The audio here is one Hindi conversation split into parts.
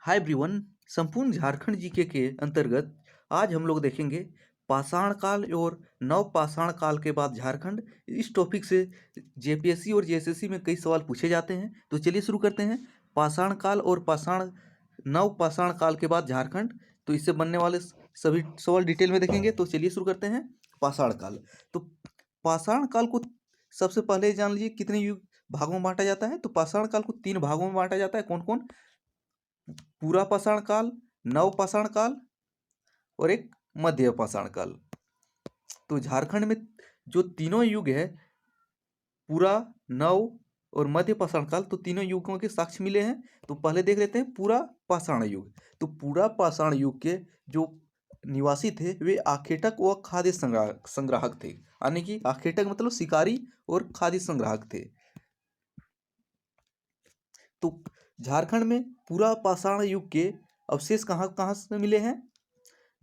Hi everyone. संपूर्ण झारखंड जीके के अंतर्गत आज हम लोग देखेंगे पाषाण काल और नव पाषाण काल के बाद झारखंड। इस टॉपिक से जेपीएससी और जेएसएससी में कई सवाल पूछे जाते हैं, तो चलिए शुरू करते हैं। पाषाण काल और नव पाषाण काल के बाद झारखंड, तो इससे बनने वाले सभी सवाल डिटेल में देखेंगे। तो चलिए शुरू करते हैं। पाषाण काल, तो पाषाण काल को सबसे पहले जान लीजिए कितने युग भागों में बांटा जाता है। तो पाषाण काल को 3 भागों में बांटा जाता है। कौन कौन? पूरा पाषाण काल, नव पाषाण काल और एक मध्य पाषाण काल। तो झारखंड में जो तीनों युग है, पूरा, नव और मध्य पाषाण काल, तो तीनों युगों के साक्ष्य मिले हैं। तो पहले देख लेते हैं पूरा पाषाण युग। तो पूरा पाषाण युग के जो निवासी थे वे आखेटक व खाद्य संग्राहक थे। यानी कि आखेटक मतलब शिकारी और खाद्य संग्राहक थे। तो झारखंड में पूरा पाषाण युग के अवशेष कहाँ कहाँ से मिले हैं?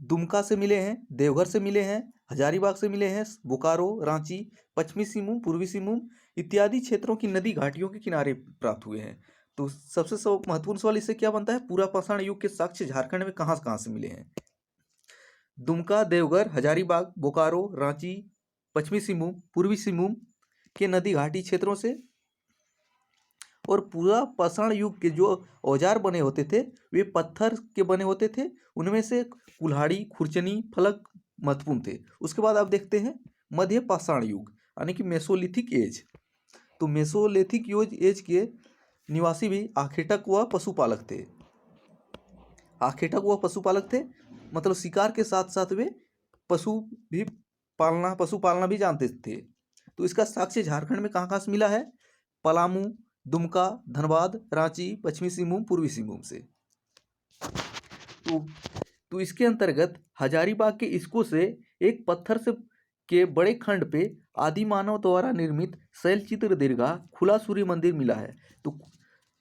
दुमका से मिले हैं, देवघर से मिले हैं, हजारीबाग से मिले हैं, बोकारो, रांची, पश्चिमी सिंहभूम, पूर्वी सिंहभूम इत्यादि क्षेत्रों की नदी घाटियों के किनारे प्राप्त हुए हैं। तो सबसे महत्वपूर्ण सवाल इससे क्या बनता है? पूरा पाषाण युग के साक्ष्य झारखंड में कहाँ से मिले हैं? दुमका, देवघर, हजारीबाग, बोकारो, रांची, पश्चिमी सिंहभूम, पूर्वी सिंहभूम के नदी घाटी क्षेत्रों से। और पूरा पाषाण युग के जो औजार बने होते थे वे पत्थर के बने होते थे। उनमें से कुल्हाड़ी, खुरचनी, फलक महत्वपूर्ण थे। उसके बाद आप देखते हैं मध्य पाषाण युग, यानी कि मेसोलिथिक एज। तो मेसोलिथिक एज के निवासी भी आखेटक व पशुपालक थे। आखेटक व पशुपालक थे मतलब शिकार के साथ साथ वे पशु पालना भी जानते थे। तो इसका साक्ष्य झारखंड में कहाँ कहाँ से मिला है? पलामू, दुमका, धनबाद, रांची, पश्चिमी सिंहभूम, पूर्वी सिंहभूम से। तो इसके अंतर्गत हजारीबाग के इसको से एक पत्थर से के बड़े खंड पे आदि मानव द्वारा निर्मित शैलचित्र दीर्घा खुला सूर्य मंदिर मिला है। तो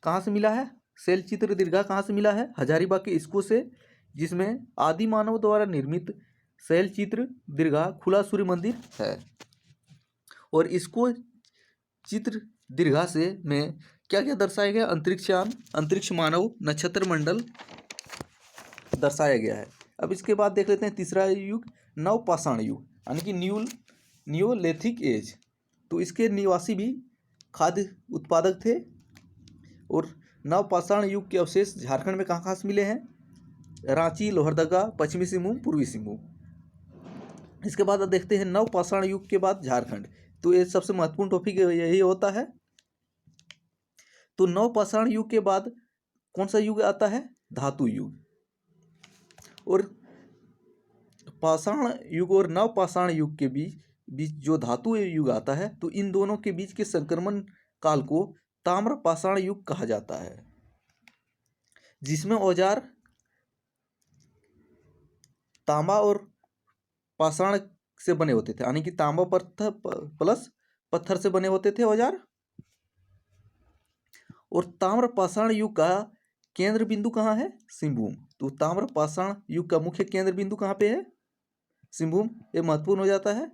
कहाँ से मिला है शैलचित्र दीर्घा? कहाँ से मिला है? हजारीबाग के इसको से, जिसमें आदि मानव द्वारा निर्मित शैलचित्र दीर्घा खुला सूर्य मंदिर है। और इसको चित्र दीर्घा से में क्या क्या दर्शाया गया? अंतरिक्षयान, अंतरिक्ष मानव, नक्षत्र मंडल दर्शाया गया है। अब इसके बाद देख लेते हैं तीसरा युग, नव पाषाण युग, यानी कि नियोलिथिक एज। तो इसके निवासी भी खाद्य उत्पादक थे। और नव पाषाण युग के अवशेष झारखंड में कहाँ कहाँ से मिले हैं? रांची, लोहरदगा, पश्चिमी सिंहभूम, पूर्वी सिंहभूम। इसके बाद देखते हैं नव पाषाण युग के बाद झारखंड। तो ये सबसे महत्वपूर्ण टॉपिक यही होता है। तो नव पाषाण युग के बाद कौन सा युग आता है? धातु युग। और पाषाण युग और नव पाषाण युग के बीच जो धातु युग आता है, तो इन दोनों के बीच के संक्रमण काल को ताम्र पाषाण युग कहा जाता है, जिसमें औजार तांबा और पाषाण से बने होते थे। यानी कि तांबा पत्थर प्लस पत्थर से बने होते थे औजार। और ताम्र पाषाण युग का केंद्र बिंदु कहाँ है? सिंहभूम। तो ताम्र पाषाण युग का मुख्य केंद्र बिंदु कहाँ पे है? सिंहभूम। ये महत्वपूर्ण हो जाता है,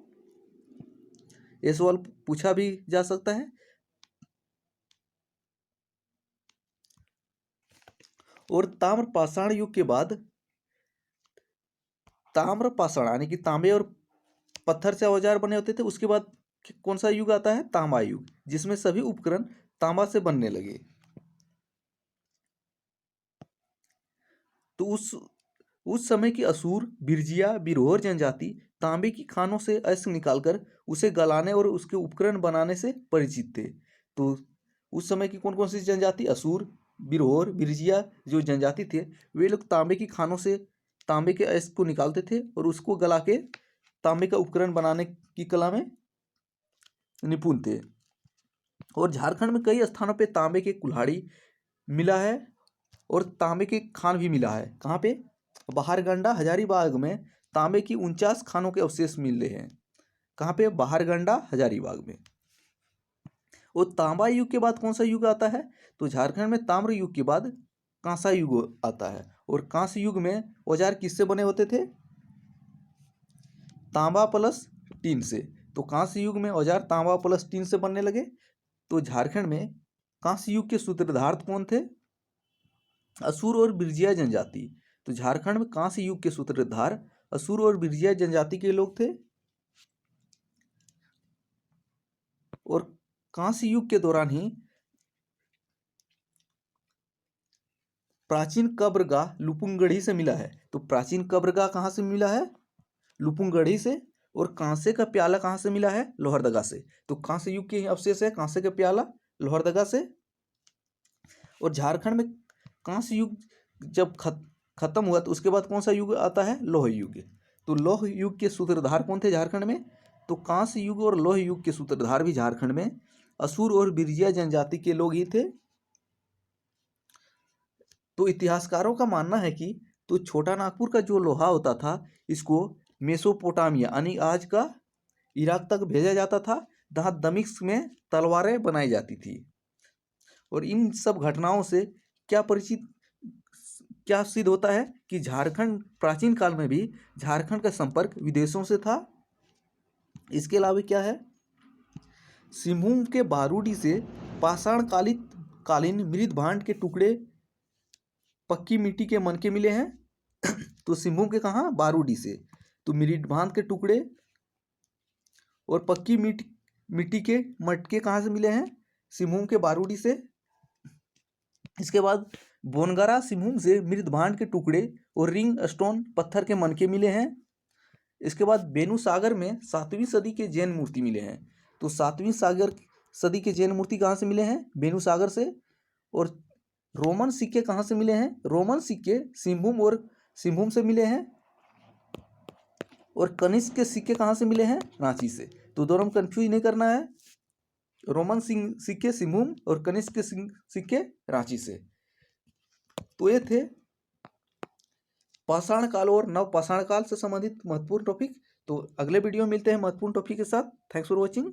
ये सवाल पूछा भी जा सकता है। और ताम्र पाषाण युग के बाद ताम्र पाषाण यानी कि तांबे और पत्थर से औजार बने होते थे। उसके बाद कौन सा युग आता है? तांबा युग, जिसमें सभी उपकरण तांबा से बनने लगे। तो उस समय की असुर, बिरजिया, बिरहोर जनजाति तांबे की खानों से अयस्क निकालकर उसे गलाने और उसके उपकरण बनाने से परिचित थे। तो उस समय की कौन कौन सी जनजाति? असुर, बिरहोर, बिरजिया जो जनजाति थे वे लोग तांबे की खानों से तांबे के अयस्क को निकालते थे और उसको गला के तांबे का उपकरण बनाने की कला में निपुण थे। और झारखंड में कई स्थानों पे तांबे के कुल्हाड़ी मिला है और तांबे के खान भी मिला है। कहाँ पे? बहारगंडा, हजारीबाग में तांबे की 49 खानों के अवशेष मिले हैं। कहाँ पे? बहारगंडा, हजारीबाग में। और तांबा युग के बाद कौन सा युग आता है? तो झारखंड में ताम्र युग के बाद कांसा युग आता है। और कांस्य युग में औजार किससे बने होते थे? तांबा प्लस टीन से। तो कांस्य युग में औजार तांबा प्लस टीन से बनने लगे। तो झारखंड में कांस्य युग के सूत्रधार कौन थे? असुर और बिरजिया जनजाति। तो झारखंड में कांस्य युग के सूत्रधार असुर और बिरजिया जनजाति के लोग थे। और कांस्य युग के दौरान ही प्राचीन कब्रगाह लुपुंगढ़ी से मिला है। तो प्राचीन कब्रगाह कहाँ से मिला है? लुपुंगढ़ी से। और कांसे का प्याला कहाँ से मिला है? लोहरदगा से। तो कांस्य युग के ही अवशेष है कांसे का प्याला लोहरदगा से। और झारखंड में कांस्य युग जब खत्म हुआ तो उसके बाद कौन सा युग आता है? लौह युग। तो लौह युग के सूत्रधार कौन थे झारखंड में? तो कांस्य युग और लौह युग के सूत्रधार भी झारखंड में असुर और बिरजिया जनजाति के लोग ही थे। तो इतिहासकारों का मानना है कि तो छोटा नागपुर का जो लोहा होता था इसको मेसोपोटामिया यानी आज का इराक तक भेजा जाता था, जहाँ दमिश्क में तलवारें बनाई जाती थी। और इन सब घटनाओं से क्या सिद्ध होता है कि झारखंड प्राचीन काल में भी झारखंड का संपर्क विदेशों से था। इसके अलावा क्या है? सिंहभूम के बारूदी से पाषाण कालीन मृद भांड के टुकड़े पक्की मिट्टी के मनके मिले हैं। तो सिंहभूम के कहाँ? बारूदी से। तो मृद भांड के टुकड़े और पक्की मिट्टी के मटके कहाँ से मिले हैं? सिंहभूम के बारूदी से। इसके बाद बोनगरा सिंहभूम से मृद भांड के टुकड़े और रिंग स्टोन पत्थर के मनके मिले हैं। इसके बाद बेनुसागर में 7वीं सदी के जैन मूर्ति मिले हैं। तो 7वीं सदी के जैन मूर्ति कहाँ से मिले हैं? बेनुसागर से। और रोमन सिक्के कहाँ से मिले हैं? रोमन सिक्के सिंहभूम से मिले हैं। और कनिष्क के सिक्के कहाँ से मिले हैं? रांची से। तो दोनों में कंफ्यूज नहीं करना है। रोमन सिक्के सिंहभूम और कनिष्क के सिक्के रांची से। तो ये थे पाषाण काल और नव पाषाण काल से संबंधित महत्वपूर्ण टॉपिक। तो अगले वीडियो में मिलते हैं महत्वपूर्ण टॉपिक के साथ। Thanks for watching.